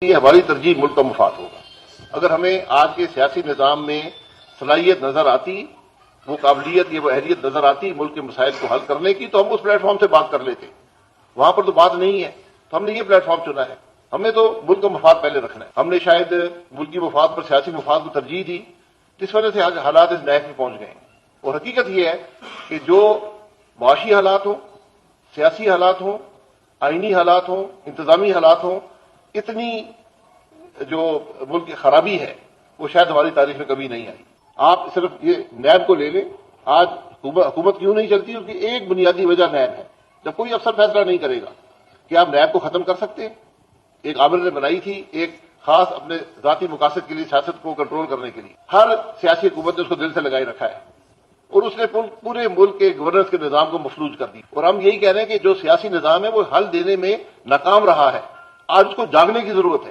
یہ ہماری ترجیح ملک کا مفاد ہوگا۔ اگر ہمیں آج کے سیاسی نظام میں صلاحیت نظر آتی، وہ قابلیت یا وہ اہلیت نظر آتی ملک کے مسائل کو حل کرنے کی، تو ہم اس پلیٹ فارم سے بات کر لیتے۔ وہاں پر تو بات نہیں ہے، تو ہم نے یہ پلیٹ فارم چنا ہے۔ ہم نے تو ملک کا مفاد پہلے رکھنا ہے۔ ہم نے شاید ملکی مفاد پر سیاسی مفاد کو ترجیح دی، جس وجہ سے آج حالات اس نیک میں پہنچ گئے ہیں۔ اور حقیقت یہ ہے کہ جو معاشی حالات ہوں، سیاسی حالات ہوں، آئینی حالات ہوں، انتظامی حالات ہوں، اتنی جو ملک کی خرابی ہے وہ شاید ہماری تاریخ میں کبھی نہیں آئی۔ آپ صرف یہ نیب کو لے لیں، آج حکومت کیوں نہیں چلتی، اس کی ایک بنیادی وجہ نیب ہے۔ جب کوئی افسر فیصلہ نہیں کرے گا کہ آپ نیب کو ختم کر سکتے ہیں، ایک عامر نے بنائی تھی ایک خاص اپنے ذاتی مقاصد کے لیے، سیاست کو کنٹرول کرنے کے لیے، ہر سیاسی حکومت نے اس کو دل سے لگائے رکھا ہے، اور اس نے پورے ملک کے گورننس کے نظام کو مفلوج کر دی۔ اور ہم یہی کہہ رہے ہیں کہ جو سیاسی نظام ہے وہ حل دینے میں ناکام رہا ہے، آج اس کو جاگنے کی ضرورت ہے۔